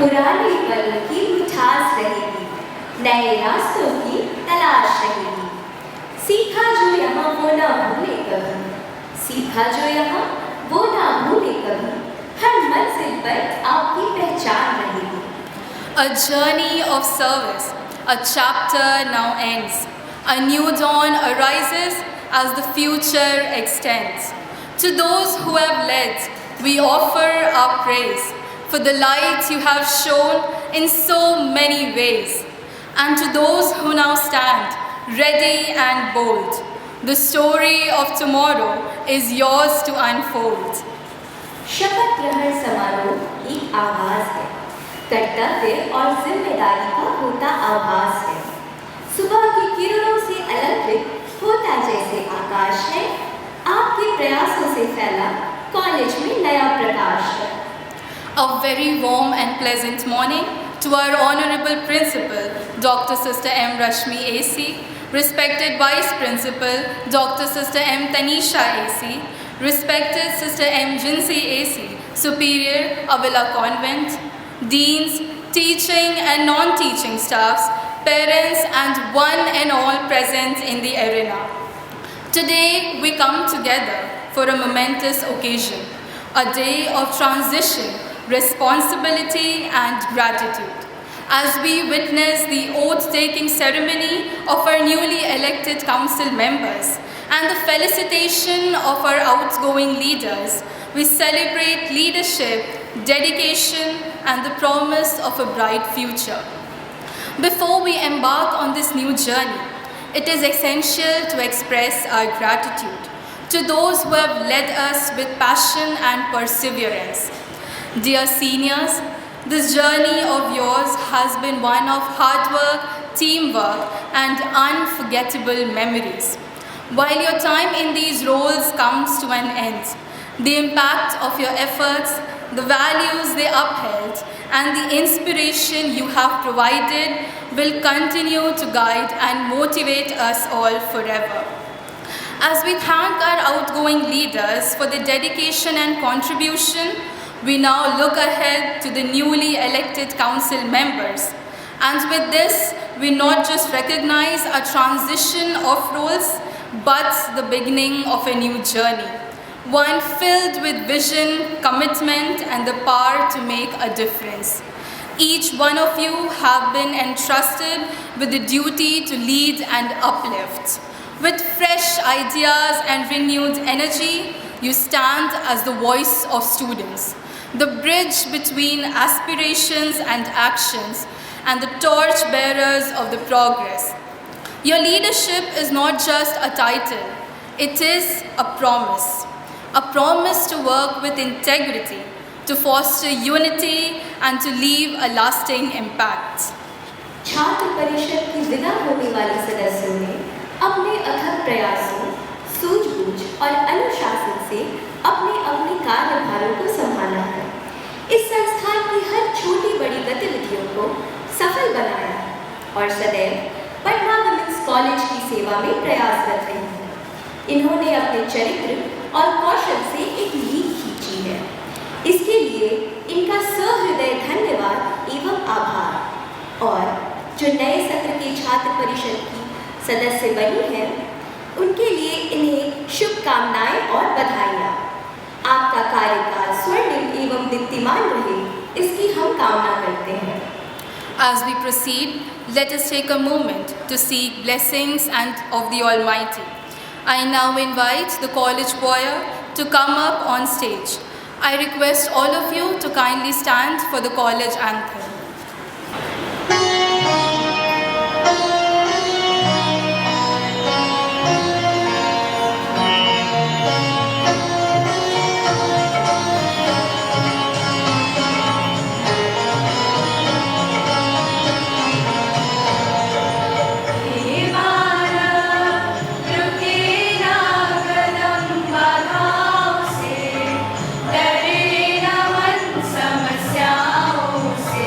पुराने पल की मिठास रहेगी, नए रास्तों की तलाश रहेगी। सीखा जो यहाँ वो ना भूले कभी, सीखा जो यहाँ वो ना भूले कभी, हर मंजिल पर आपकी पहचान रहेगी। A journey of service, a chapter now ends. A new dawn arises as the future extends. To those who have led, we offer our praise for the light you have shown in so many ways. And to those who now stand, ready and bold, the story of tomorrow is yours to unfold. शपथ ग्रहण समारोह एक आगाज है, कर्तव्य और जिम्मेदारी का होता आभास है। सुबह की किरणों से अलंकृत होता जैसे आकाश है, आपके प्रयासों से फैला कॉलेज में नया प्रकाश है। A very warm and pleasant morning to our Honorable Principal, Dr. Sister M. Rashmi AC, respected Vice Principal, Dr. Sister M. Tanisha AC, respected Sister M. Jinsi AC, Superior, Avila Convent, Deans, teaching and non-teaching staffs, parents and one and all present in the arena. Today we come together for a momentous occasion, a day of transition, responsibility and gratitude, as we witness the oath-taking ceremony of our newly elected council members and the felicitation of our outgoing leaders. We celebrate leadership, dedication and the promise of a bright future. Before we embark on this new journey, it is essential to express our gratitude to those who have led us with passion and perseverance. Dear seniors, this journey of yours has been one of hard work, teamwork, and unforgettable memories. While your time in these roles comes to an end, the impact of your efforts, the values they upheld, and the inspiration you have provided will continue to guide and motivate us all forever. As we thank our outgoing leaders for their dedication and contribution, we now look ahead to the newly elected council members. And with this, we not just recognize a transition of roles, but the beginning of a new journey. One filled with vision, commitment, and the power to make a difference. Each one of you have been entrusted with the duty to lead and uplift. With fresh ideas and renewed energy, you stand as the voice of students, the bridge between aspirations and actions, and the torch bearers of the progress. Your leadership is not just a title, it is a promise to work with integrity, to foster unity, and to leave a lasting impact. छात्र परिषद की विदा होने वाले सदस्यों ने अपने अथक प्रयासों, सूझबूझ और अनुशासन से अपने अपने कार्यभारों को संभाला है। इस संस्थान की हर छोटी बड़ी गतिविधियों को सफल बनाया और सदैव पटना वुमेन्स कॉलेज की सेवा में प्रयासरत रही हैं। इन्होंने अपने चरित्र और कौशल से एक लीक खींची है। इसके लिए इनका सहृदय धन्यवाद एवं आभार। और जो नए सत्र के छात्र परिषद की सदस्य बनी हैं, उनके लिए इन्हें शुभकामनाएं और बधाइयाँ। आपका कार्यकाल स्वर्णिम एवं दीप्तिमान रहे, इसकी हम कामना करते हैं। As we proceed, let us take a moment to seek blessings and of the Almighty. I now invite the college choir to come up on stage. I request all of you to kindly stand for the college anthem. समस्याओं से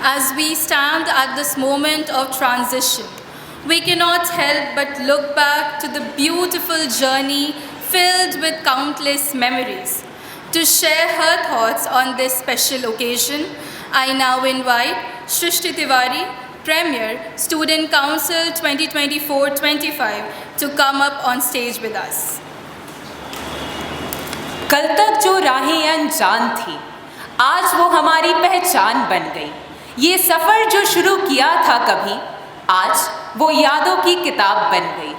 As we stand at this moment of transition, we cannot help but look back to the beautiful journey filled with countless memories. To share her thoughts on this special occasion, I now invite Shrishti Tiwari, Premier, Student Council 2024-25, to come up on stage with us. कल तक जो राहें अनजान थी, आज वो हमारी पहचान बन गई। ये सफ़र जो शुरू किया था कभी, आज वो यादों की किताब बन गई।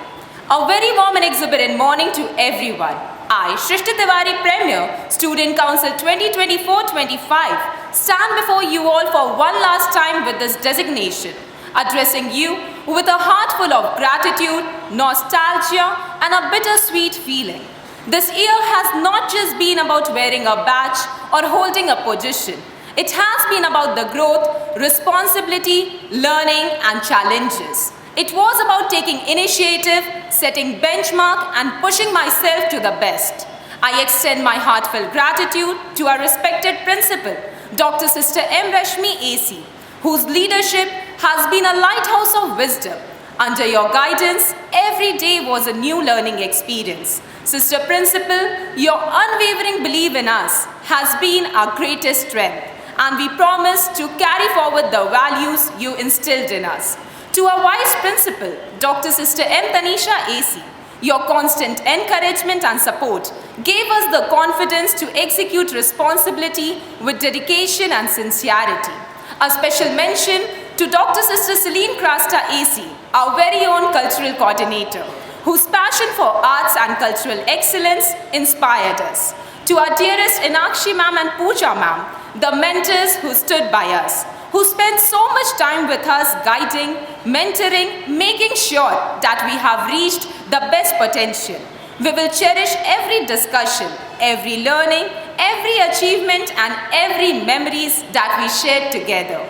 A very warm and exuberant morning to everyone. I, Shrishti Tiwari, Premier, Student Council 2024-25, stand before you all for one last time with this designation, addressing you with a heart full of gratitude, nostalgia, and a bittersweet feeling. This year has not just been about wearing a badge or holding a position. It has been about the growth, responsibility, learning, and challenges. It was about taking initiative, setting benchmark, and pushing myself to the best. I extend my heartfelt gratitude to our respected principal, Dr. Sister M. Rashmi AC, whose leadership has been a lighthouse of wisdom. Under your guidance, every day was a new learning experience. Sister Principal, your unwavering belief in us has been our greatest strength, and we promise to carry forward the values you instilled in us. To our Vice Principal, Dr. Sister M. Tanisha AC, your constant encouragement and support gave us the confidence to execute responsibility with dedication and sincerity. A special mention to Dr. Sister Celine Krasta AC, our very own cultural coordinator, whose passion for arts and cultural excellence inspired us. To our dearest Inakshi ma'am and Pooja ma'am, the mentors who stood by us, who spent so much time with us guiding, mentoring, making sure that we have reached the best potential. We will cherish every discussion, every learning, every achievement, and every memories that we shared together.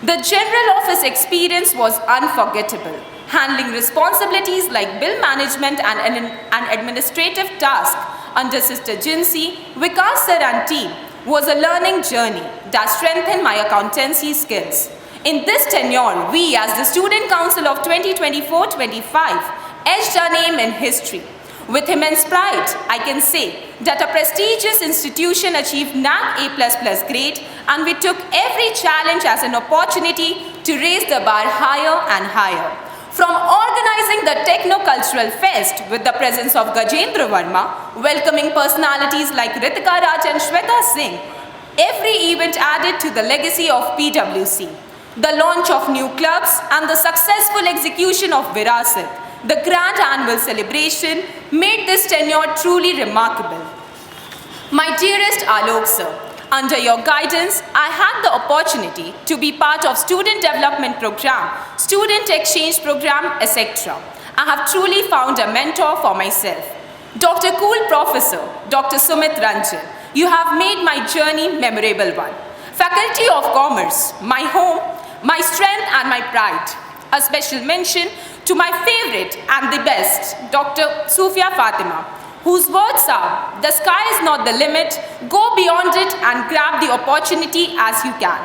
The general office experience was unforgettable. Handling responsibilities like bill management and an administrative task under Sister Jinsi, Vikas sir and team was a learning journey that strengthened my accountancy skills. In this tenure, we as the Student Council of 2024-25 etched our name in history. With immense pride, I can say that a prestigious institution achieved NAC A++ grade, and we took every challenge as an opportunity to raise the bar higher and higher. From organizing the Techno-Cultural Fest with the presence of Gajendra Verma, welcoming personalities like Ritika Raj and Shweta Singh, every event added to the legacy of PWC. The launch of new clubs and the successful execution of Virasat, the grand annual celebration, made this tenure truly remarkable. My dearest Alok sir, under your guidance, I had the opportunity to be part of student development program, student exchange program, etc. I have truly found a mentor for myself. Dr. Cool Professor, Dr. Sumit Ranjan, you have made my journey memorable one. Faculty of Commerce, my home, my strength and my pride. A special mention to my favorite and the best, Dr. Sufia Fatima, whose words are, the sky is not the limit, go beyond it and grab the opportunity as you can.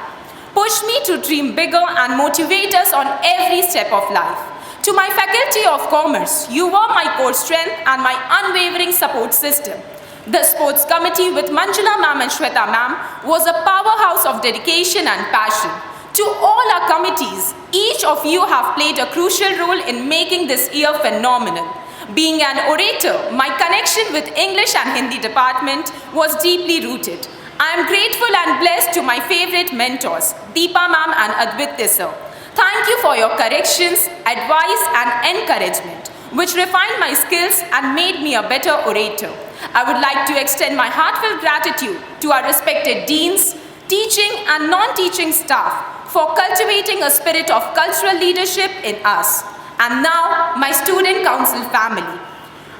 Push me to dream bigger and motivate us on every step of life. To my Faculty of Commerce, you were my core strength and my unwavering support system. The sports committee with Manjula ma'am and Shweta ma'am was a powerhouse of dedication and passion. To all our committees, each of you have played a crucial role in making this year phenomenal. Being an orator, my connection with English and Hindi department was deeply rooted. I am grateful and blessed to my favorite mentors, Deepa ma'am and Advitya sir. Thank you for your corrections, advice and encouragement, which refined my skills and made me a better orator. I would like to extend my heartfelt gratitude to our respected deans, teaching and non-teaching staff for cultivating a spirit of cultural leadership in us. And now, my student council family.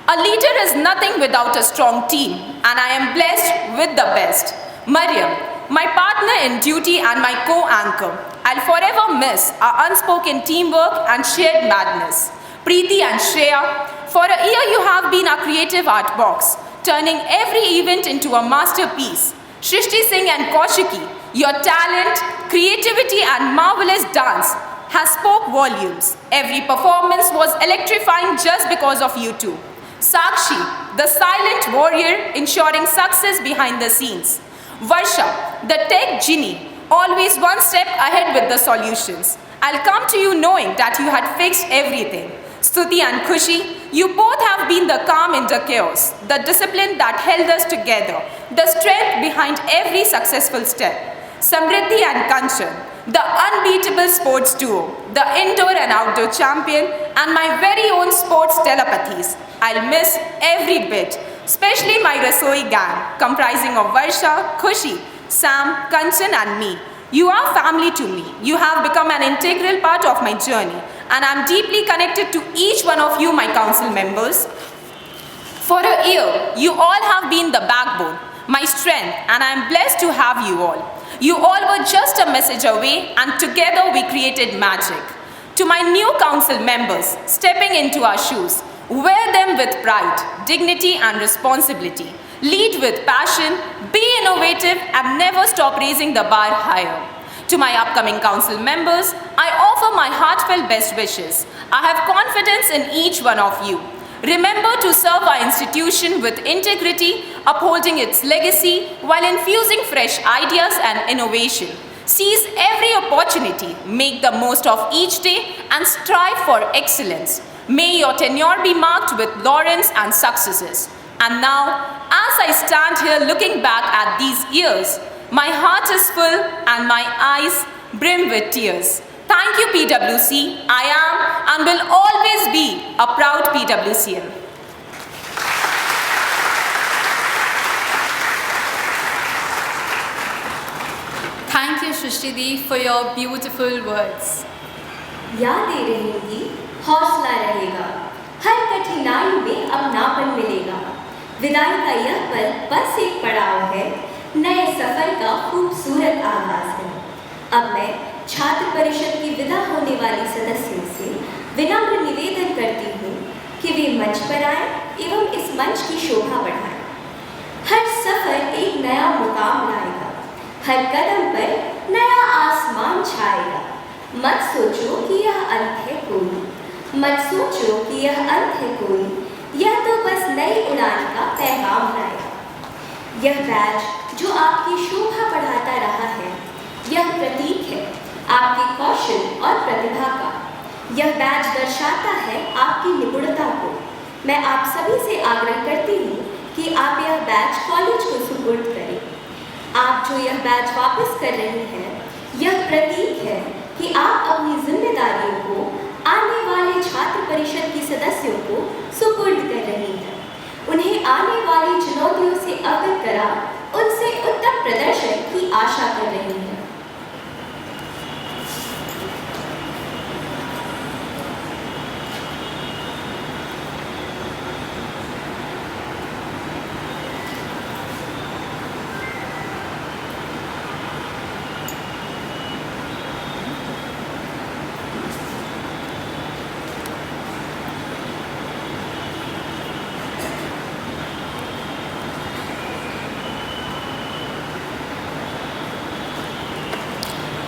A leader is nothing without a strong team, and I am blessed with the best. Mariam, my partner in duty and my co-anchor. I'll forever miss our unspoken teamwork and shared madness. Preeti and Shreya, for a year you have been our creative art box, turning every event into a masterpiece. Shrishti Singh and Kaushiki, your talent, creativity and marvelous dance has spoke volumes. Every performance was electrifying just because of you two. Sakshi, the silent warrior ensuring success behind the scenes. Varsha, the tech genie, always one step ahead with the solutions. I'll come to you knowing that you had fixed everything. Stuti and Khushi, you both have been the calm in the chaos, the discipline that held us together, the strength behind every successful step. Samriddhi and Kanchan, the unbeatable sports duo, the indoor and outdoor champion, and my very own sports telepathies. I'll miss every bit, especially my Rasoi gang, comprising of Varsha, Khushi, Sam, Kanchan and me. You are family to me. You have become an integral part of my journey, and I'm deeply connected to each one of you, my council members. For a year, you all have been the backbone, my strength, and I'm blessed to have you all. You all were just a message away, and together we created magic. To my new council members, stepping into our shoes, wear them with pride, dignity, and responsibility. Lead with passion, be innovative, and never stop raising the bar higher. To my upcoming council members, I offer my heartfelt best wishes. I have confidence in each one of you. Remember to serve our institution with integrity, upholding its legacy while infusing fresh ideas and innovation. Seize every opportunity, make the most of each day, and strive for excellence. May your tenure be marked with laurels and successes. And now, as I stand here looking back at these years, my heart is full and my eyes brim with tears. Thank you, PWC. I am and will always be a proud PWCN. Thank you, Shrishti for your beautiful words. यादें रहेंगी, हौसला रहेगा, हर कठिनाई में अपनापन मिलेगा। विदाई का यह पल बस एक पड़ाव है, नए सफर का खूबसूरत आगाज है। अब मैं छात्र परिषद की विदा होने वाली सदस्यों से विनम्र निवेदन करती हूँ कि वे मंच पर आएं एवं इस मंच की शोभा बढ़ाएं। हर सफर एक नया मुकाम लाएगा, हर कदम पर नया आसमान छाएगा। मत सोचो कि यह अंत है कोई, मत सोचो कि यह अंत है कोई, यह तो बस नई उड़ान का पैगाम लाएगा। यह बैज जो आपकी शोभा बढ़ाता रहा है, यह प्रतीक है आपके कौशल और प्रतिभा का। यह बैज दर्शाता है आपकी निपुणता को। मैं आप सभी से आग्रह करती हूँ कि आप यह बैज कॉलेज को सुपुर्द करें। आप जो यह बैज वापस कर रहे हैं, यह प्रतीक है कि आप अपनी जिम्मेदारियों को आने वाले छात्र परिषद की सदस्यों को सुपुर्द कर रही हैं। उन्हें आने वाली चुनौतियों से अवगत करा उनसे उत्तम प्रदर्शन की आशा कर रही हैं।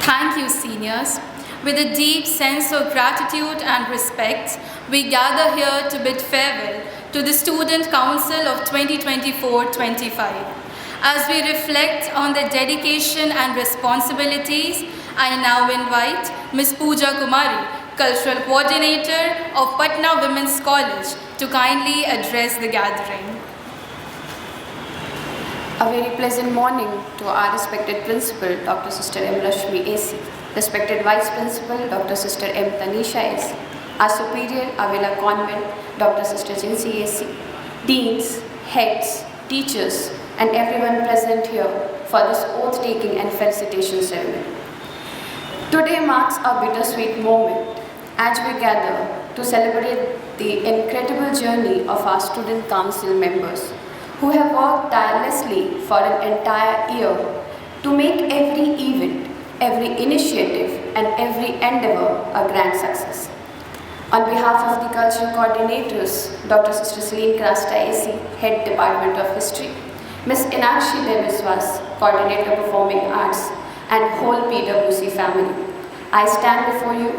Thank you, seniors. With a deep sense of gratitude and respect, we gather here to bid farewell to the Student Council of 2024-25. As we reflect on their dedication and responsibilities, I now invite Ms. Pooja Kumari, Cultural Coordinator of Patna Women's College, to kindly address the gathering. A very pleasant morning to our respected Principal, Dr. Sister M. Rashmi A.C., respected Vice Principal, Dr. Sister M. Tanisha A.C., our Superior, Avila Convent, Dr. Sister Jinsi A.C., Deans, Heads, Teachers, and everyone present here for this oath-taking and felicitation ceremony. Today marks a bittersweet moment as we gather to celebrate the incredible journey of our Student Council members, who have worked tirelessly for an entire year to make every event, every initiative, and every endeavor a grand success. On behalf of the cultural coordinators, Dr. Sister Celine Krasta A.C., Head Department of History, Ms. Inakshi Deviswas, Coordinator Performing Arts, and whole PWC family. I stand before you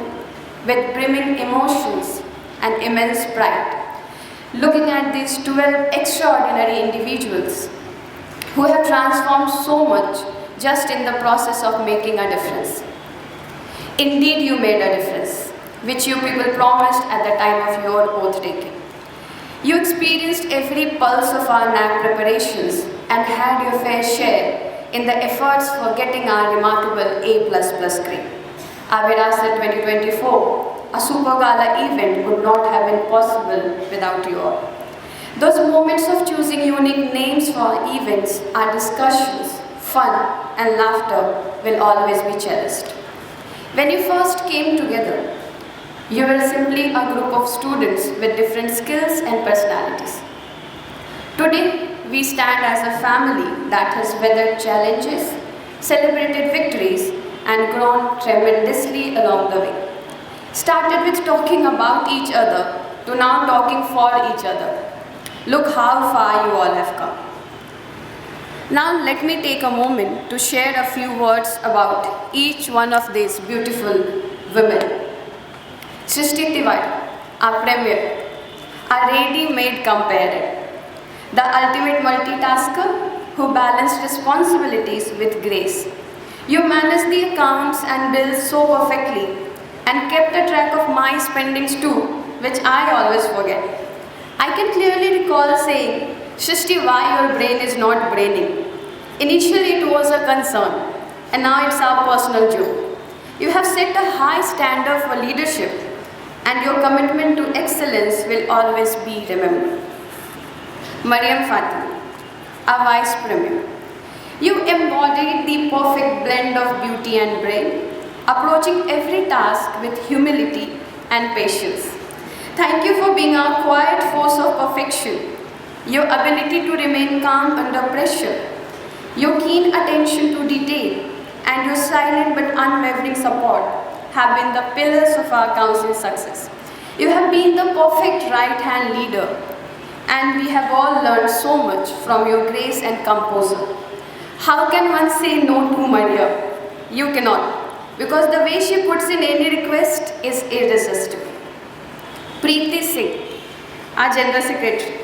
with brimming emotions and immense pride, looking at these 12 extraordinary individuals who have transformed so much just in the process of making a difference. Indeed, you made a difference, which you people promised at the time of your oath taking. You experienced every pulse of our NAC preparations and had your fair share in the efforts for getting our remarkable A++ grade. Our Virasat 2024, a super gala event, would not have been possible without you all. Those moments of choosing unique names for our events, our discussions, fun and laughter will always be cherished. When you first came together, you were simply a group of students with different skills and personalities. Today, we stand as a family that has weathered challenges, celebrated victories, and grown tremendously along the way. Started with talking about each other to now talking for each other. Look how far you all have come. Now let me take a moment to share a few words about each one of these beautiful women. Srishti Tiwari, our premier, our ready-made companion, the ultimate multitasker who balanced responsibilities with grace. You managed the accounts and bills so perfectly and kept a track of my spendings too, which I always forget. I can clearly recall saying, Srishti, why your brain is not braining. Initially it was a concern, and now it's our personal joke. You have set a high standard for leadership, and your commitment to excellence will always be remembered. Mariam Fatimi, our Vice Premier. You embodied the perfect blend of beauty and brain, approaching every task with humility and patience. Thank you for being our quiet force of perfection. Your ability to remain calm under pressure, your keen attention to detail, and your silent but unwavering support have been the pillars of our council's success. You have been the perfect right-hand leader, and we have all learned so much from your grace and composure. How can one say no to Maria? You cannot, because the way she puts in any request is irresistible. Preeti Singh, our General Secretary.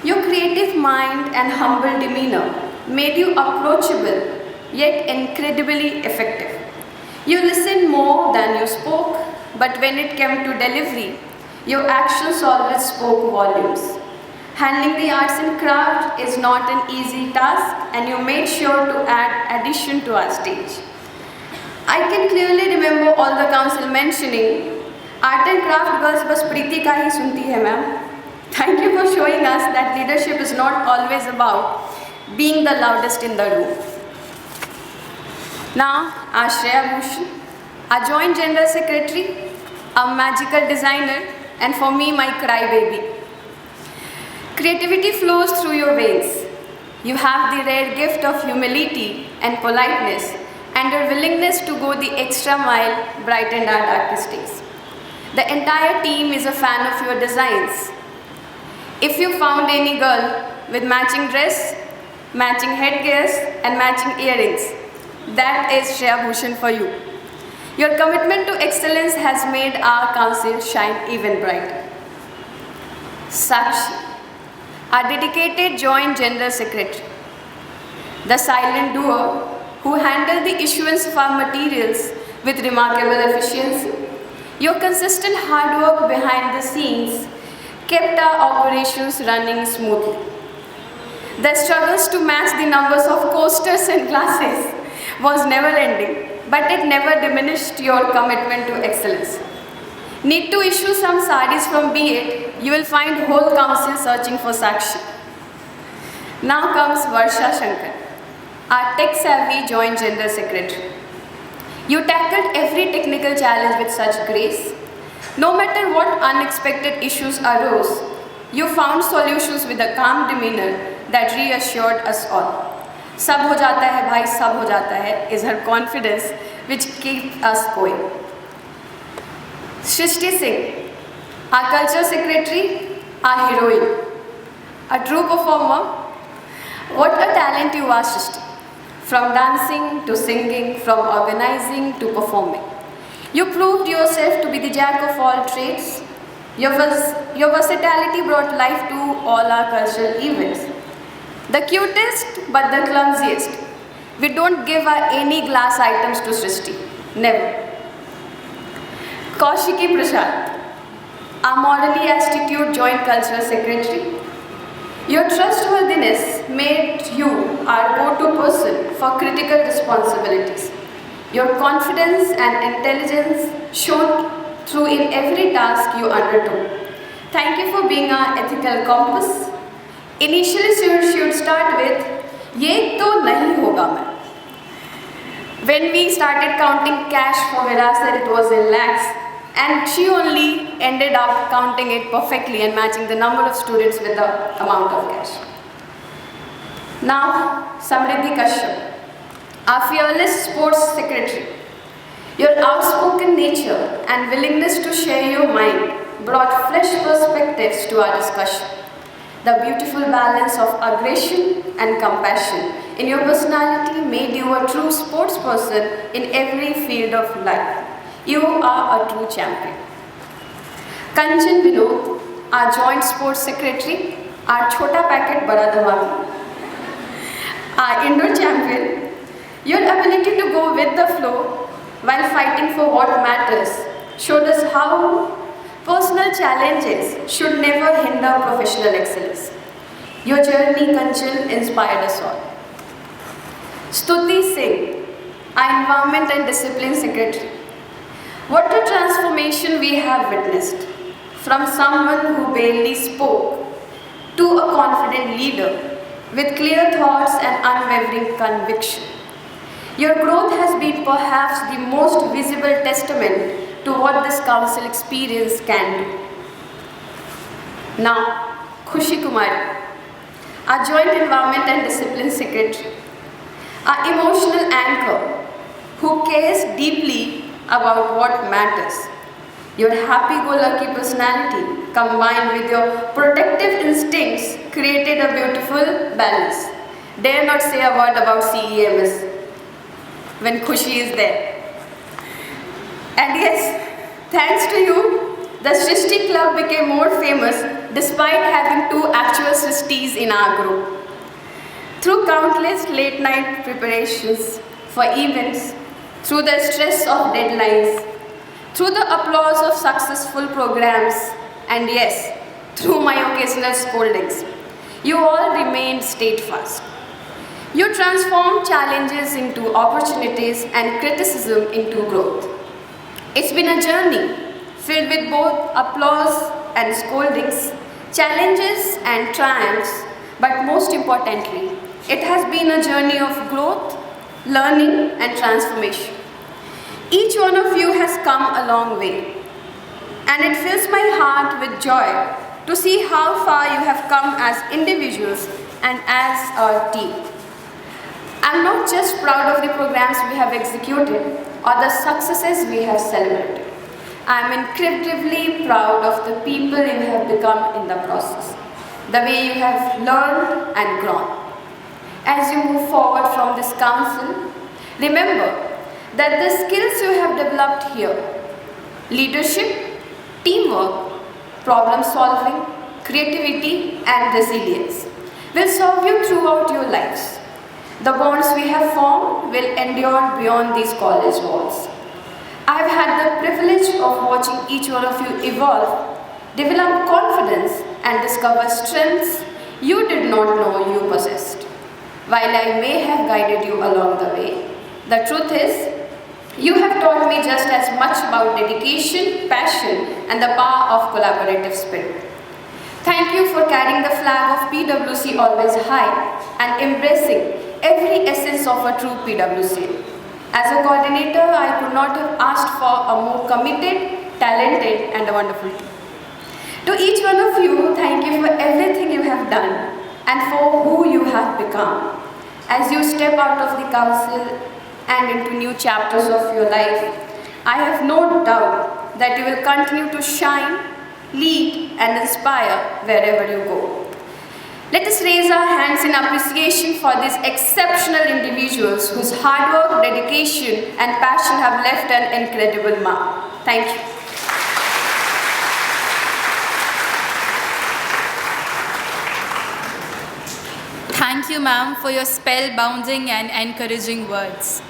Your creative mind and humble demeanor made you approachable yet incredibly effective. You listened more than you spoke, but when it came to delivery, your actions always spoke volumes. Handling the arts and craft is not an easy task, and you made sure to add addition to our stage. I can clearly remember all the council mentioning, art and craft girls bas Preeti ka hi sunti hai ma'am. Thank you for showing us that leadership is not always about being the loudest in the room. Now, our Shreya Bhushan, our Joint General Secretary, a magical designer, and for me, my crybaby. Creativity flows through your veins. You have the rare gift of humility and politeness, and your willingness to go the extra mile brightened our darkest days. The entire team is a fan of your designs. If you found any girl with matching dress, matching headgears, and matching earrings, that is Shreya Bhushan for you. Your commitment to excellence has made our council shine even brighter. Sakshi, our dedicated Joint General Secretary, the silent doer who handled the issuance of our materials with remarkable efficiency. Your consistent hard work behind the scenes kept our operations running smoothly. The struggles to match the numbers of coasters and glasses was never ending, but it never diminished your commitment to excellence. Need to issue some sarees from B8, you will find whole council searching for Sakshi. Now comes Varsha Shankar, our tech-savvy Joint General Secretary. You tackled every technical challenge with such grace. No matter what unexpected issues arose, you found solutions with a calm demeanor that reassured us all. Sab ho jata hai bhai, sab ho jata hai is her confidence which keeps us going. Srishti Singh, our Culture Secretary, our heroine, a true performer. What a talent you are, Srishti. from dancing to singing, from organizing to performing. You proved yourself to be the jack of all trades. Your versatility brought life to all our cultural events. The cutest but the clumsiest. We don't give any glass items to Srishti. Never. Kaushiki Prasad, our morally astute joint cultural secretary. Your trustworthiness made you our go-to person for critical responsibilities. Your confidence and intelligence shone through in every task you undertook. Thank you for being our ethical compass. Initially, she would start with, "Ye to nahi hoga main." When we started counting cash for Virasat, it was in lakhs, and she only ended up counting it perfectly and matching the number of students with the amount of cash. Now, Samriddhi Kashyap, our fearless sports secretary. Your outspoken nature and willingness to share your mind brought fresh perspectives to our discussion. The beautiful balance of aggression and compassion in your personality made you a true sports person in every field of life. You are a true champion. Kanchan Vinod, our joint sports secretary, our chota packet bada dhamaki, our indoor champion. Your ability to go with the flow while fighting for what matters showed us how personal challenges should never hinder professional excellence. Your journey, Kanchan, inspired us all. Stuti Singh, our environment and discipline secretary. What a transformation we have witnessed. From someone who barely spoke to a confident leader with clear thoughts and unwavering conviction. Your growth has been perhaps the most visible testament to what this council experience can do. Now, Khushi Kumari, our joint environment and discipline secretary, our emotional anchor who cares deeply about what matters. Your happy-go-lucky personality combined with your protective instincts created a beautiful balance. Dare not say a word about CEMS when Khushi is there. And yes, thanks to you, the Srishti Club became more famous despite having 2 actual Srishtis in our group. Through countless late night preparations for events, through the stress of deadlines, through the applause of successful programs, and yes, through my occasional scoldings, you all remained steadfast. You transformed challenges into opportunities and criticism into growth. It's been a journey filled with both applause and scoldings, challenges and triumphs, but most importantly, it has been a journey of growth, learning and transformation. Each one of you has come a long way, and it fills my heart with joy to see how far you have come as individuals and as a team. I'm not just proud of the programs we have executed or the successes we have celebrated. I'm incredibly proud of the people you have become in the process, the way you have learned and grown. As you move forward from this council, remember that the skills you have developed here, leadership, teamwork, problem solving, creativity and resilience, will serve you throughout your lives. The bonds we have formed will endure beyond these college walls. I have had the privilege of watching each one of you evolve, develop confidence and discover strengths you did not know you possessed. While I may have guided you along the way, the truth is, you have taught me just as much about dedication, passion, and the power of collaborative spirit. Thank you for carrying the flag of PwC always high and embracing every essence of a true PwC. As a coordinator, I could not have asked for a more committed, talented, and a wonderful team. To each one of you, thank you for everything you have done and for who you have become. As you step out of the council and into new chapters of your life, I have no doubt that you will continue to shine, lead and inspire wherever you go. Let us raise our hands in appreciation for these exceptional individuals whose hard work, dedication, and passion have left an incredible mark. Thank you. Thank you, ma'am, for your spellbounding and encouraging words.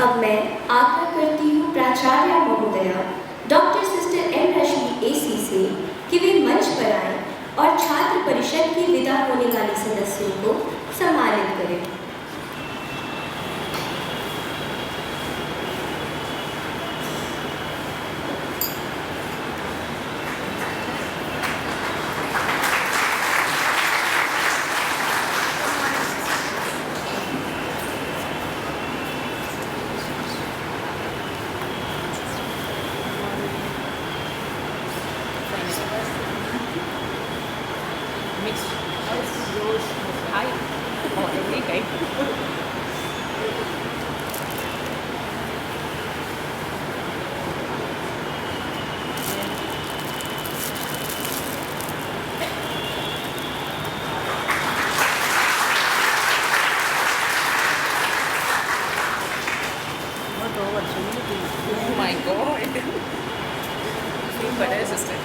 अब मैं आग्रह करती हूँ प्राचार्य महोदया doctor sister M रश्मि AC से कि वे मंच पर आएं और छात्र परिषद की विदा होने वाली सदस्यों को सम्मानित करें। Oh my God. Better assistant.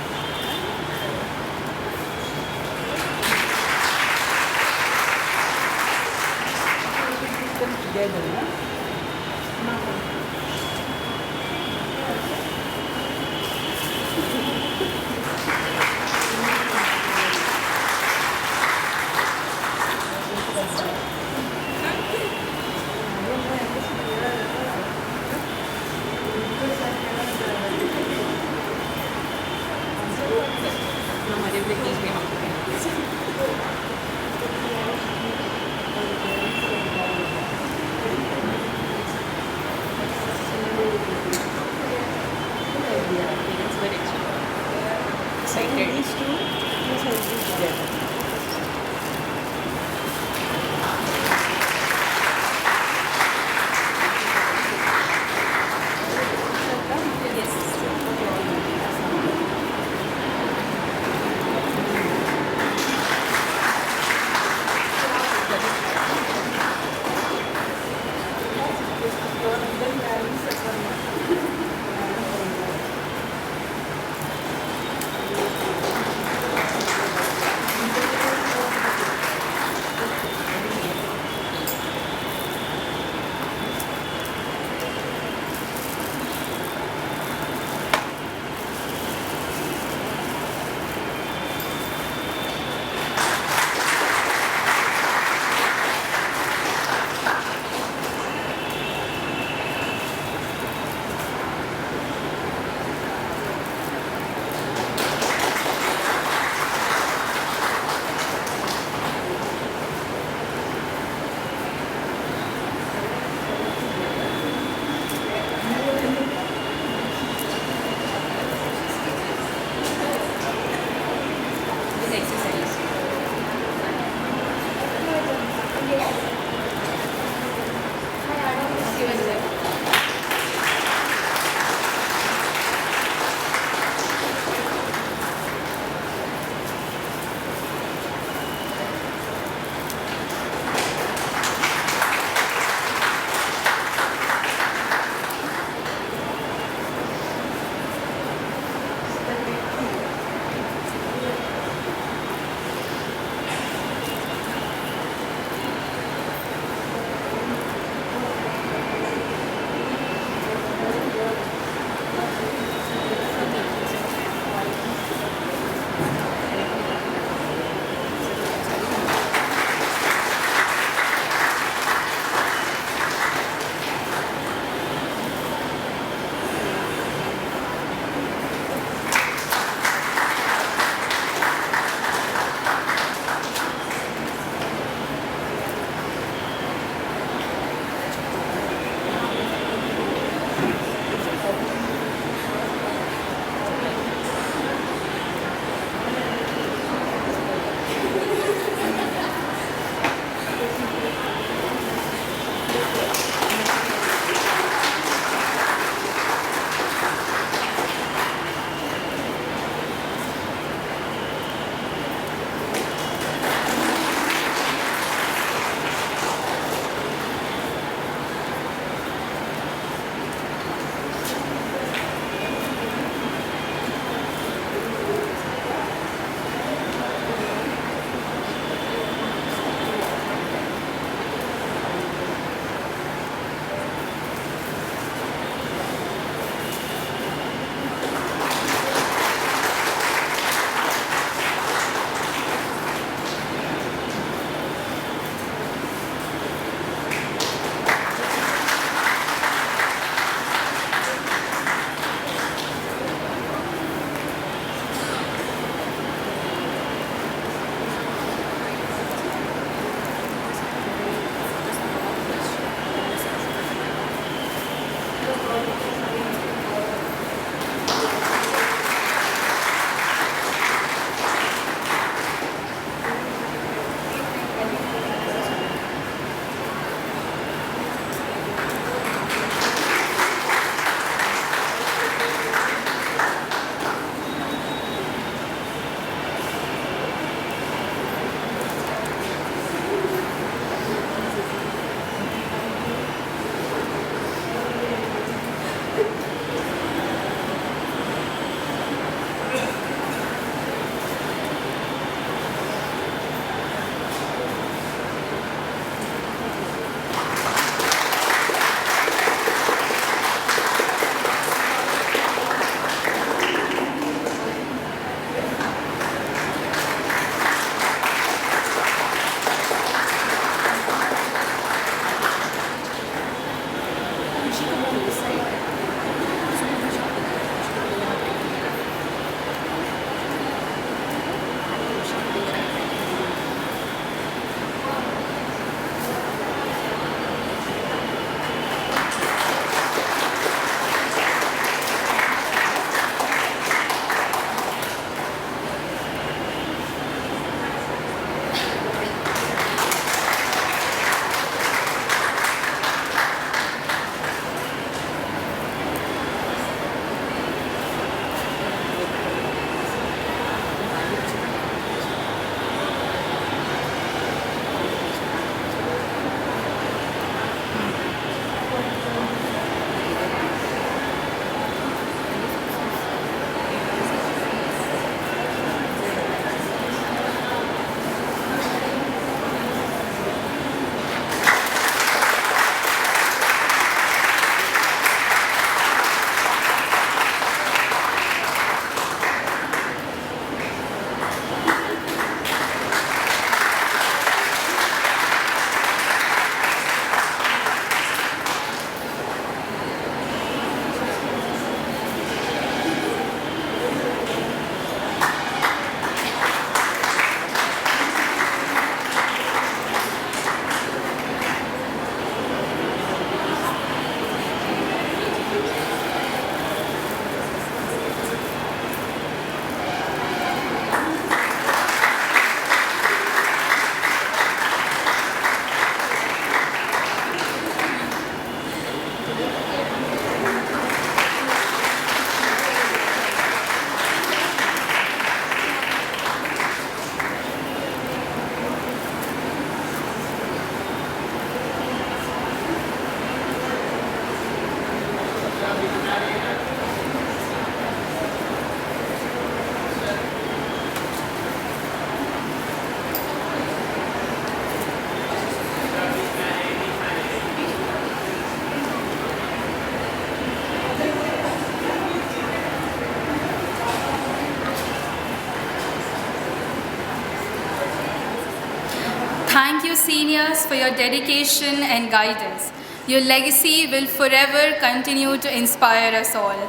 Genius, for your dedication and guidance. Your legacy will forever continue to inspire us all.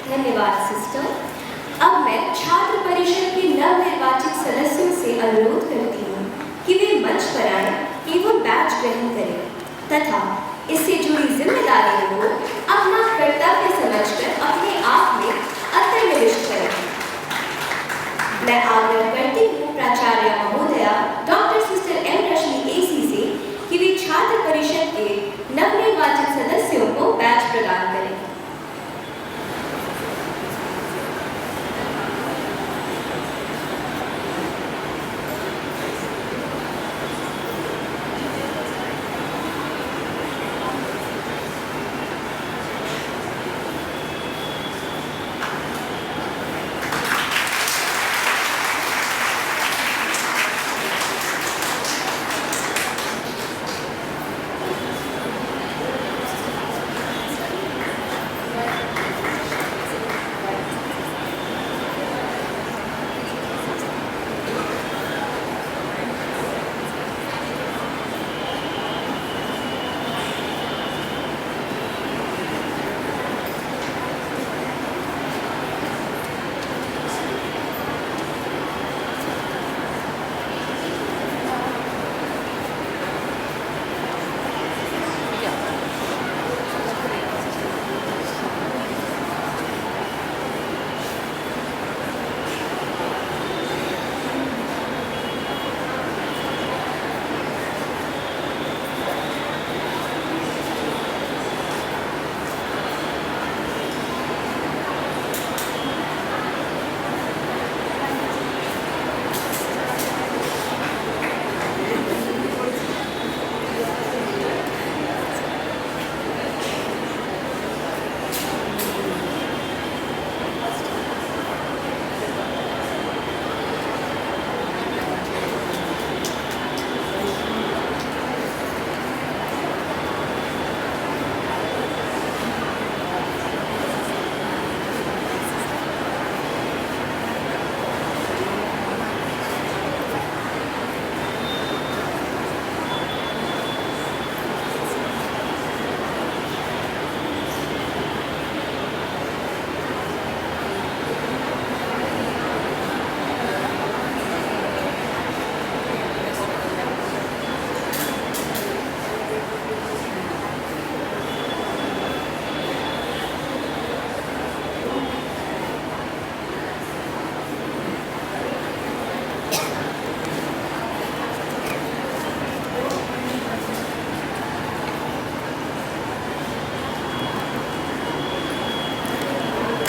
धन्यवाद सिस्टर। अब मैं छात्र परिषद के नवनिर्वाचित सदस्यों से अनुरोध करती हूँ कि वे मंच पर आए एवं बैच ग्रहण करें तथा इससे जुड़ी जिम्मेदारियों को अपना कर्तव्य समझकर अपने आप में अंतर्निविष्ट करें। मैं आग्रह करती हूँ प्राचार्य महोदया डॉक्टर सिस्टर एम रश्मि एसी से कि वे छात्र परिषद के नवनिर्वाचित सदस्यों को बैच प्रदान करें।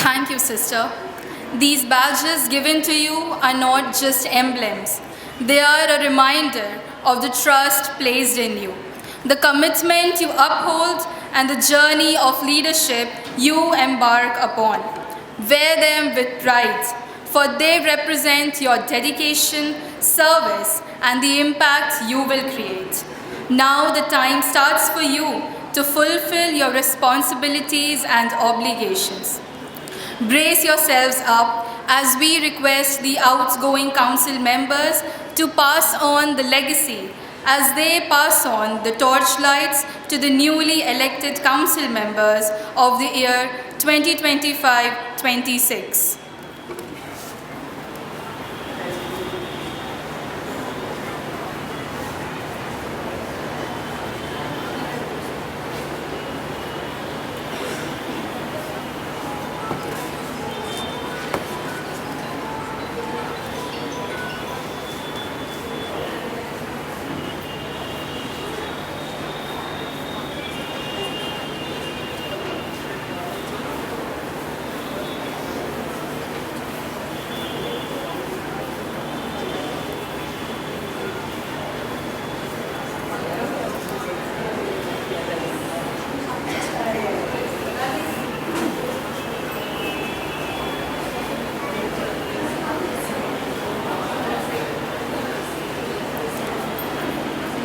Thank you, sister. These badges given to you are not just emblems. They are a reminder of the trust placed in you, the commitment you uphold, and the journey of leadership you embark upon. Wear them with pride, for they represent your dedication, service, and the impact you will create. Now the time starts for you to fulfill your responsibilities and obligations. Brace yourselves up as we request the outgoing council members to pass on the legacy as they pass on the torchlights to the newly elected council members of the year 2025-26.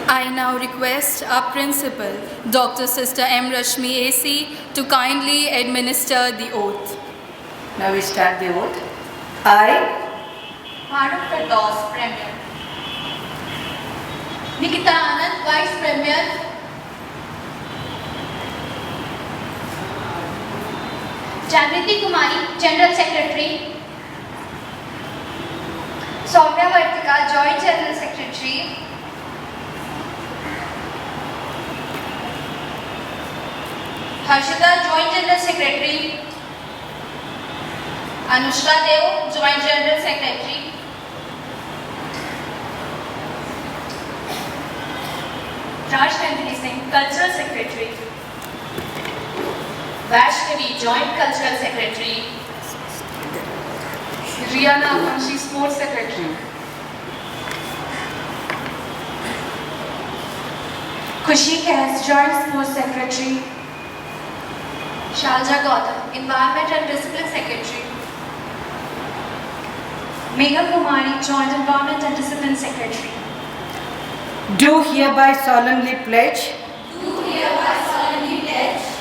I now request our principal, Dr. Sister M. Rashmi AC, to kindly administer the oath. Now we start the oath. I Bharat Prados Premier. Nikita Anand, Vice Premier. Jagriti Kumari, General Secretary. Soumya Vartika, Joint General Secretary. Harshita, Joint General Secretary. Anushka Dev, Joint General Secretary. Raj Nandini Singh, Cultural Secretary. Vaishnavi, Joint Cultural Secretary. Rihanna Akanshi, Sports Secretary. Khushi Kaise, Joint Sports Secretary. Shalja Gautam, Environment and Discipline Secretary. Megha Kumari, Joint Environment and Discipline Secretary. Do hereby solemnly pledge.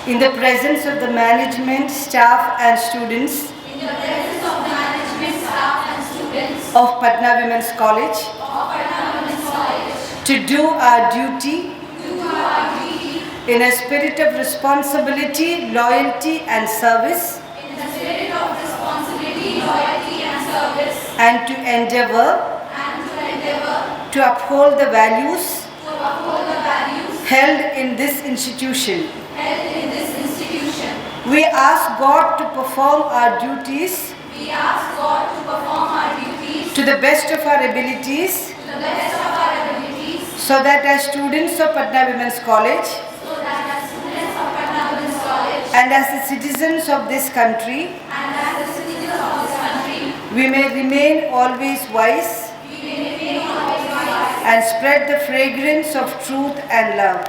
In the presence of the management, staff and students. Of Patna Women's College. To do our duty. In a spirit of responsibility, loyalty and service. And to endeavor. To uphold the values. Held in this institution. We ask God to perform our duties. To the best of our abilities. So that as students of Patna Women's College. And as the citizens of this country. We may remain always wise. And spread the fragrance of truth and love.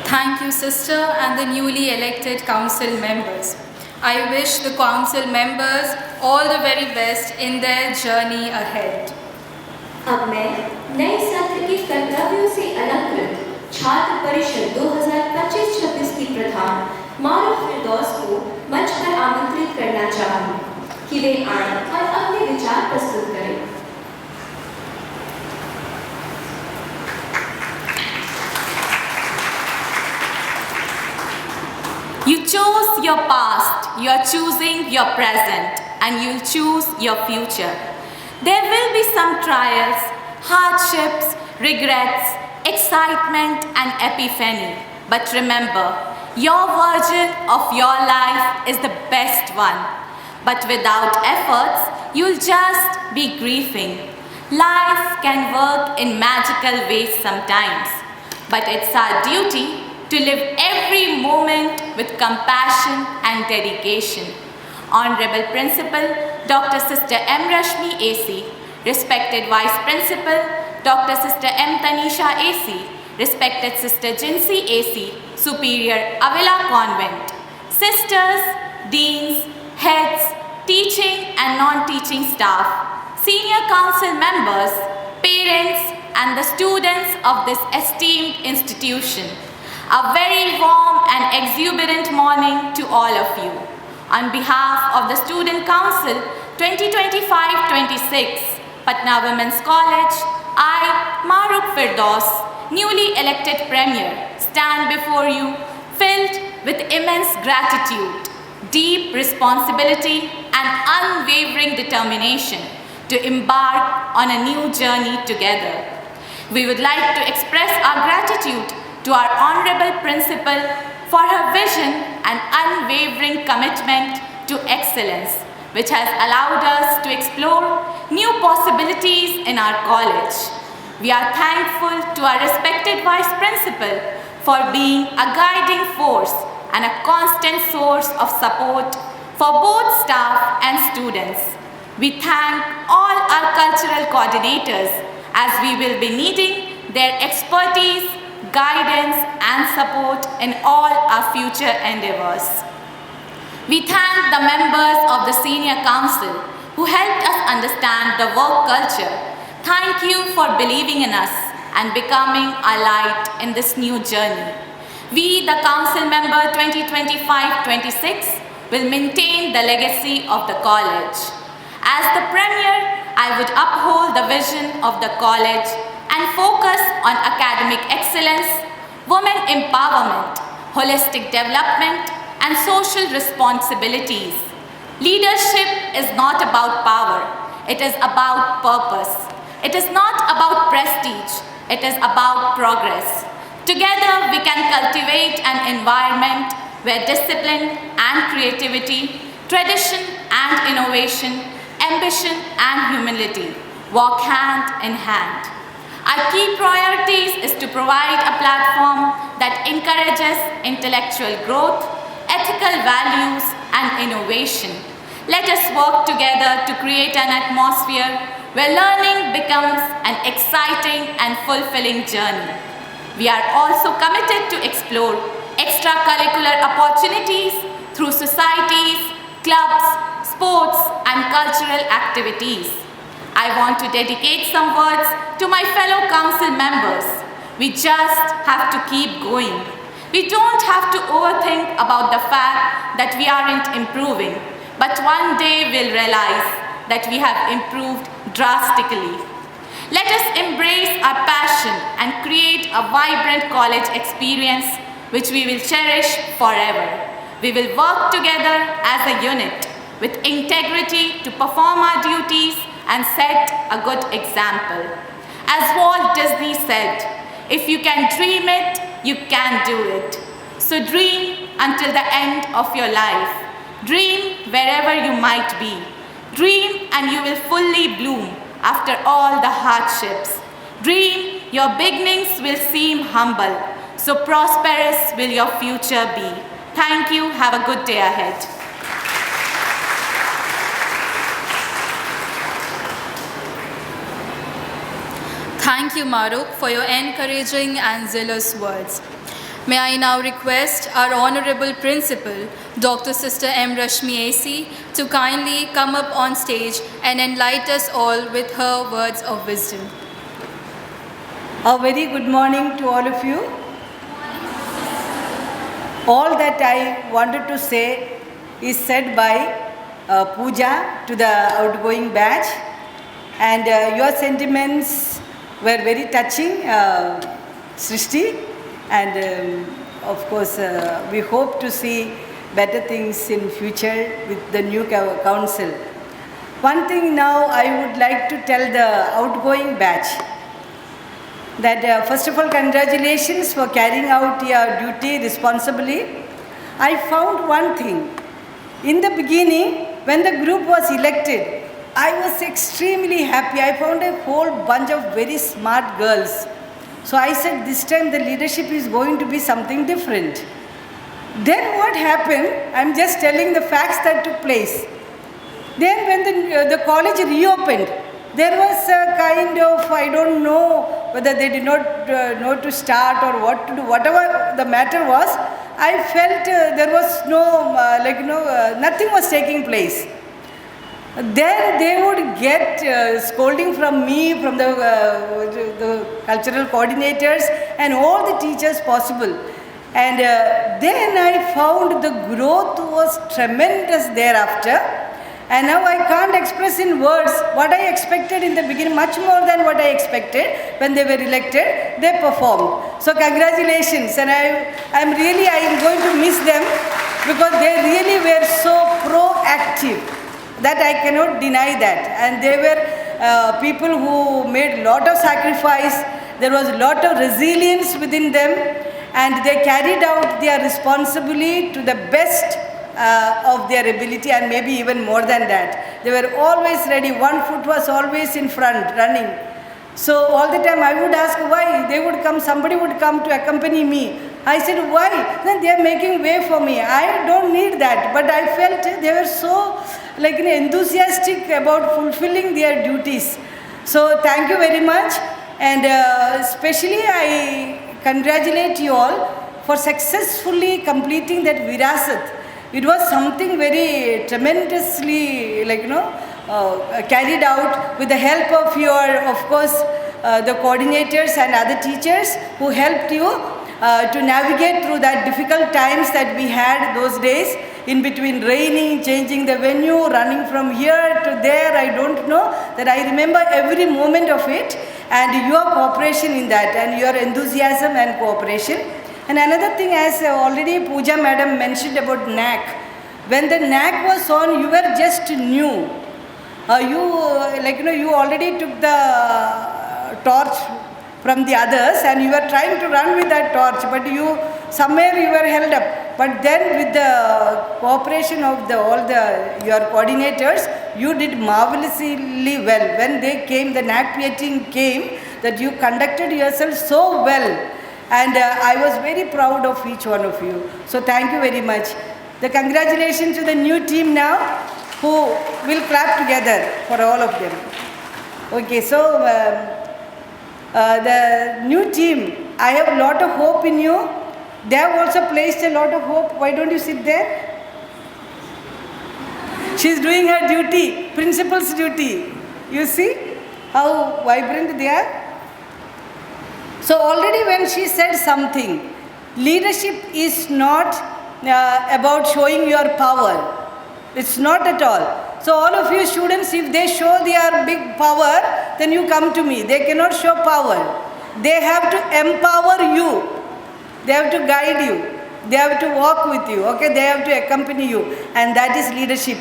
Thank you, sister, and the newly elected council members. I wish the council members all the very best in their journey ahead. अब मैं नए सत्र के कर्तव्यों से अलंकृत छात्र परिषद 2025-26 प्रधान मारूफ फिरदौस को मंच पर आमंत्रित करना चाहूँगी कि वे आएं और अपने विचार प्रस्तुत करें। You chose your past, you are choosing your present, and you'll choose your future. There will be some trials, hardships, regrets, excitement, and epiphany. But remember, your version of your life is the best one. But without efforts, you'll just be grieving. Life can work in magical ways sometimes, but it's our duty to live every moment with compassion and dedication. Honorable Principal, Dr. Sister M. Rashmi AC, Respected Vice Principal, Dr. Sister M. Tanisha AC, Respected Sister Jinsi AC, Superior Avila Convent, Sisters, Deans, Heads, Teaching and non-teaching staff, Senior Council members, parents and the students of this esteemed institution. A very warm and exuberant morning to all of you. On behalf of the Student Council 2025-26, Patna Women's College, I, Maaruk Firdaus, newly elected Premier, stand before you filled with immense gratitude, deep responsibility and unwavering determination to embark on a new journey together. We would like to express our gratitude to our Honorable Principal for her vision and unwavering commitment to excellence, which has allowed us to explore new possibilities in our college. We are thankful to our respected Vice Principal for being a guiding force and a constant source of support for both staff and students. We thank all our cultural coordinators as we will be needing their expertise, guidance and support in all our future endeavors. We thank the members of the Senior Council who helped us understand the work culture. Thank you for believing in us and becoming a light in this new journey. We, the Council Member 2025-26, will maintain the legacy of the college. As the Premier, I would uphold the vision of the college and focus on academic excellence, women empowerment, holistic development, and social responsibilities. Leadership is not about power, it is about purpose. It is not about prestige, it is about progress. Together, we can cultivate an environment where discipline and creativity, tradition and innovation, ambition and humility walk hand in hand. Our key priorities is to provide a platform that encourages intellectual growth, ethical values, and innovation. Let us work together to create an atmosphere where learning becomes an exciting and fulfilling journey. We are also committed to explore extracurricular opportunities through societies, clubs, sports, and cultural activities. I want to dedicate some words to my fellow council members. We just have to keep going. We don't have to overthink about the fact that we aren't improving, but one day we'll realize that we have improved drastically. Let us embrace our passion and create a vibrant college experience which we will cherish forever. We will work together as a unit with integrity to perform our duties and set a good example. As Walt Disney said, if you can dream it, you can do it. So dream until the end of your life. Dream wherever you might be. Dream and you will fully bloom after all the hardships. Dream, your beginnings will seem humble, so prosperous will your future be. Thank you. Have a good day ahead. Thank you, Maaruk, for your encouraging and zealous words. May I now request our Honorable Principal, Dr. Sister M. Rashmi AC, to kindly come up on stage and enlighten us all with her words of wisdom. A very good morning to all of you. All that I wanted to say is said by Pooja to the outgoing batch, and your sentiments were very touching, Srishti, and of course we hope to see better things in future with the new council. One thing now I would like to tell the outgoing batch, that first of all, congratulations for carrying out your duty responsibly. I found one thing. In the beginning, when the group was elected, I was extremely happy. I found a whole bunch of very smart girls. So I said, this time the leadership is going to be something different. Then what happened? I'm just telling the facts that took place. Then when the college reopened, there was a kind of, I don't know whether they did not know to start or what to do, whatever the matter was, I felt there was no, nothing was taking place. Then they would get scolding from me, from the cultural coordinators and all the teachers possible. And then I found the growth was tremendous thereafter. And now I can't express in words what I expected in the beginning, much more than what I expected when they were elected. They performed. So congratulations, and I'm going to miss them because they really were so proactive that I cannot deny that. And they were people who made a lot of sacrifice. There was a lot of resilience within them, and they carried out their responsibility to the best of their ability, and maybe even more than that. They were always ready. One foot was always in front, running. So all the time I would ask why. They would come, somebody would come to accompany me. I said, why? Then they are making way for me. I don't need that. But I felt they were so enthusiastic about fulfilling their duties. So thank you very much. And especially I congratulate you all for successfully completing that Virasat. It was something very tremendously, carried out with the help of your, of course, the coordinators and other teachers who helped you to navigate through that difficult times that we had those days, in between raining, changing the venue, running from here to there. I don't know, that I remember every moment of it, and your cooperation in that, and your enthusiasm and cooperation. And another thing, as already Pooja madam mentioned about NAC, when the NAC was on, you were just new. You already took the torch from the others, and you were trying to run with that torch, but somewhere you were held up. But then with the cooperation of your coordinators, you did marvelously well. When they came, the NAC meeting came, that you conducted yourself so well. And I was very proud of each one of you. So thank you very much. The congratulations to the new team now, who will clap together for all of them. Okay, so the new team, I have a lot of hope in you. They have also placed a lot of hope. Why don't you sit there? She's doing her duty, principal's duty. You see how vibrant they are? So already when she said something, leadership is not about showing your power. It's not at all. So all of you students, if they show their big power, then you come to me. They cannot show power. They have to empower you. They have to guide you. They have to walk with you. Okay, they have to accompany you. And that is leadership.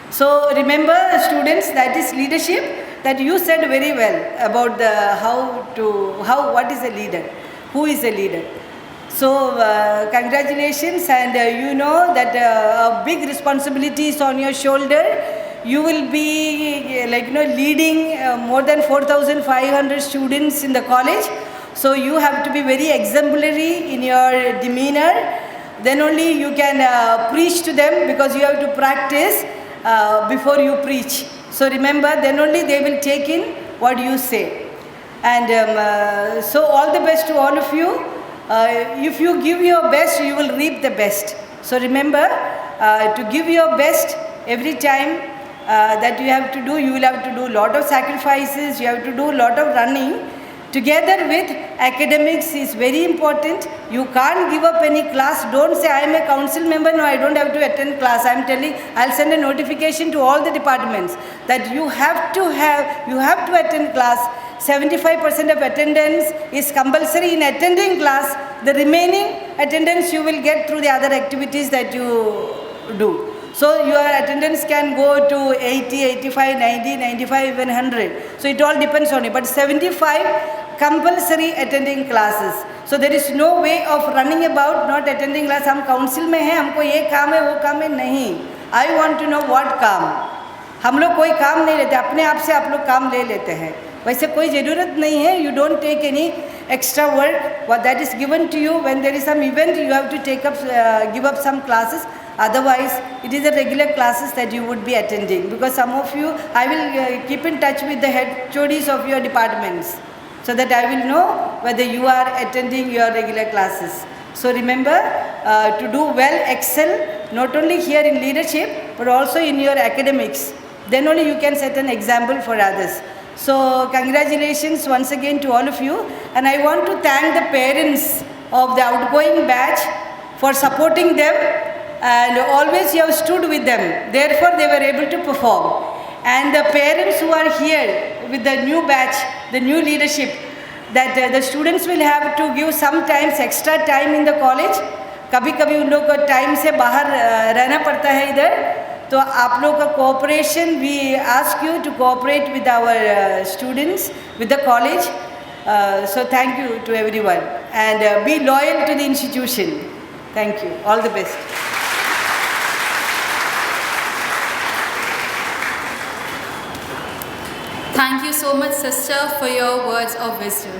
So remember, students, that is leadership. That you said very well about what is a leader, who is a leader. So congratulations, and you know that a big responsibility is on your shoulder. You will be leading more than 4,500 students in the college. So you have to be very exemplary in your demeanor. Then only you can preach to them, because you have to practice before you preach. So remember, then only they will take in what you say. And so all the best to all of you. If you give your best, you will reap the best. So remember to give your best every time that you have to do. You will have to do a lot of sacrifices. You have to do a lot of running together with academics is very important. You can't give up any class. Don't say I am a council member, no, I don't have to attend class. I am telling, I'll send a notification to all the departments that you have to attend class. 75% of attendance is compulsory in attending class. The remaining attendance you will get through the other activities that you do. So your attendance can go to 80, 85, 90, 95, even 100. So it all depends on you. But 75 compulsory attending classes. So there is no way of running about not attending class. हम council में हैं, हमको ये काम है, वो काम है, नहीं. I want to know what काम. हम लोग कोई काम नहीं लेते, अपने आप से आप लोग काम ले लेते हैं. वैसे कोई ज़रूरत नहीं है. You don't take any extra work. What that is given to you when there is some event, you have to take up, give up some classes. Otherwise, it is the regular classes that you would be attending. Because some of you, I will keep in touch with the head HODs of your departments, so that I will know whether you are attending your regular classes. So remember to do well, excel, not only here in leadership, but also in your academics. Then only you can set an example for others. So congratulations once again to all of you. And I want to thank the parents of the outgoing batch for supporting them. And always you have stood with them. Therefore, they were able to perform. And the parents who are here with the new batch, the new leadership, that the students will have to give sometimes extra time in the college. कभी कभी उन लोग को time से बाहर रहना पड़ता है इधर. तो आप लोग का cooperation, we ask you to cooperate with our students, with the college. So thank you to everyone. And be loyal to the institution. Thank you. All the best. Thank you so much, sister, for your words of wisdom.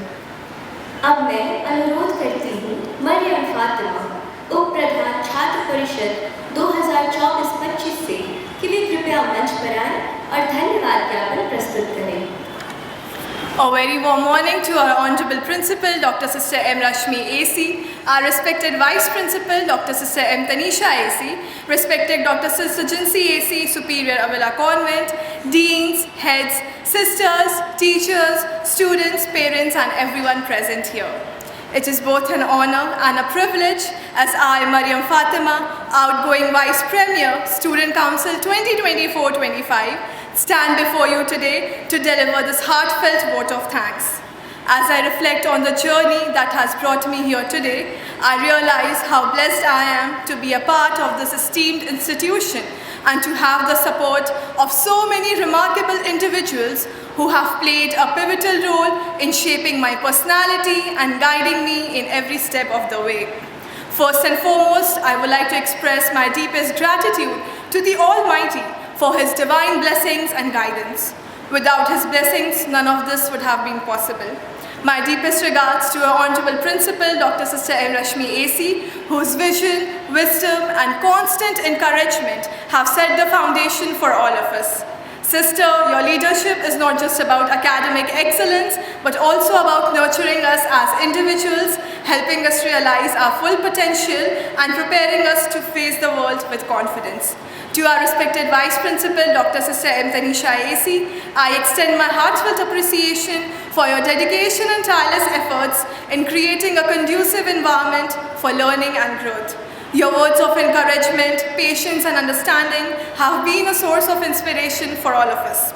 अब मैं अनुरोध करती हूँ मरियम फातिमा, उप प्रधान छात्र परिषद 2024-25 से कि वे कृपया मंच पर आएं और धन्यवाद ज्ञापन प्रस्तुत करें. A very warm morning to our Honorable Principal, Dr. Sister M. Rashmi AC, our respected Vice Principal, Dr. Sister M. Tanisha AC, respected Dr. Sister Jinsi AC, Superior Avila Convent, Deans, Heads, Sisters, Teachers, Students, Parents and everyone present here. It is both an honor and a privilege as I, Mariam Fatima, outgoing Vice Premier, Student Council 2024-25, stand before you today to deliver this heartfelt vote of thanks. As I reflect on the journey that has brought me here today, I realize how blessed I am to be a part of this esteemed institution and to have the support of so many remarkable individuals who have played a pivotal role in shaping my personality and guiding me in every step of the way. First and foremost, I would like to express my deepest gratitude to the Almighty for His divine blessings and guidance. Without His blessings, none of this would have been possible. My deepest regards to our Honorable Principal, Dr. Sister M. Rashmi AC, whose vision, wisdom and constant encouragement have set the foundation for all of us. Sister, your leadership is not just about academic excellence, but also about nurturing us as individuals, helping us realize our full potential and preparing us to face the world with confidence. To our respected Vice Principal, Dr. Sister M. Tanisha AC, I extend my heartfelt appreciation for your dedication and tireless efforts in creating a conducive environment for learning and growth. Your words of encouragement, patience and understanding have been a source of inspiration for all of us.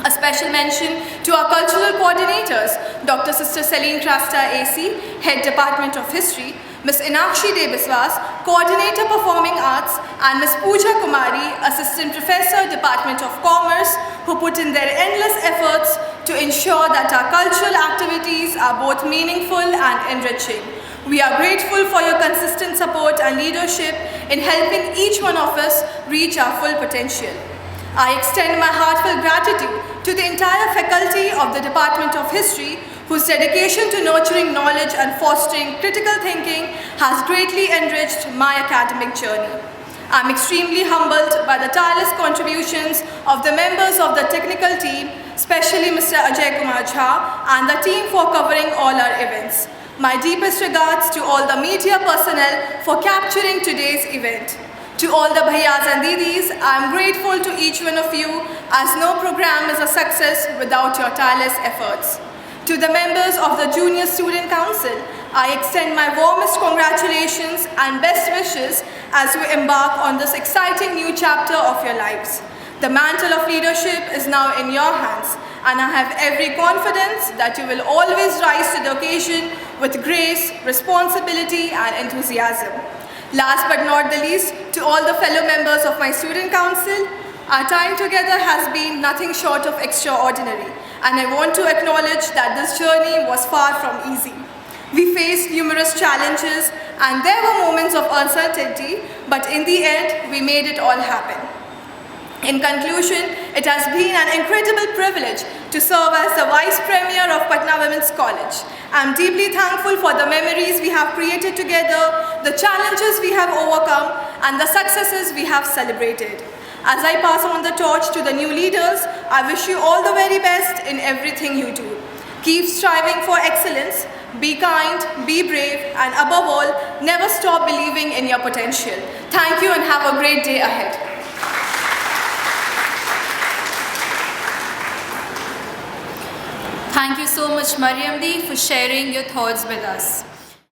A special mention to our cultural coordinators, Dr. Sister Celine Krasta AC, Head Department of History, Ms. Inakshi De Biswas, Coordinator Performing Arts, and Ms. Pooja Kumari, Assistant Professor, Department of Commerce, who put in their endless efforts to ensure that our cultural activities are both meaningful and enriching. We are grateful for your consistent support and leadership in helping each one of us reach our full potential. I extend my heartfelt gratitude to the entire faculty of the Department of History, whose dedication to nurturing knowledge and fostering critical thinking has greatly enriched my academic journey. I am extremely humbled by the tireless contributions of the members of the technical team, especially Mr. Ajay Kumar Jha and the team for covering all our events. My deepest regards to all the media personnel for capturing today's event. To all the bhaiyas and didis, I am grateful to each one of you as no program is a success without your tireless efforts. To the members of the Junior Student Council, I extend my warmest congratulations and best wishes as you embark on this exciting new chapter of your lives. The mantle of leadership is now in your hands, and I have every confidence that you will always rise to the occasion with grace, responsibility, and enthusiasm. Last but not the least, to all the fellow members of my student council, our time together has been nothing short of extraordinary, and I want to acknowledge that this journey was far from easy. We faced numerous challenges and there were moments of uncertainty, but in the end, we made it all happen. In conclusion, it has been an incredible privilege to serve as the Vice Premier of Patna Women's College. I am deeply thankful for the memories we have created together, the challenges we have overcome, and the successes we have celebrated. As I pass on the torch to the new leaders, I wish you all the very best in everything you do. Keep striving for excellence, be kind, be brave, and above all, never stop believing in your potential. Thank you and have a great day ahead. Thank you so much, Mariam Di, for sharing your thoughts with us.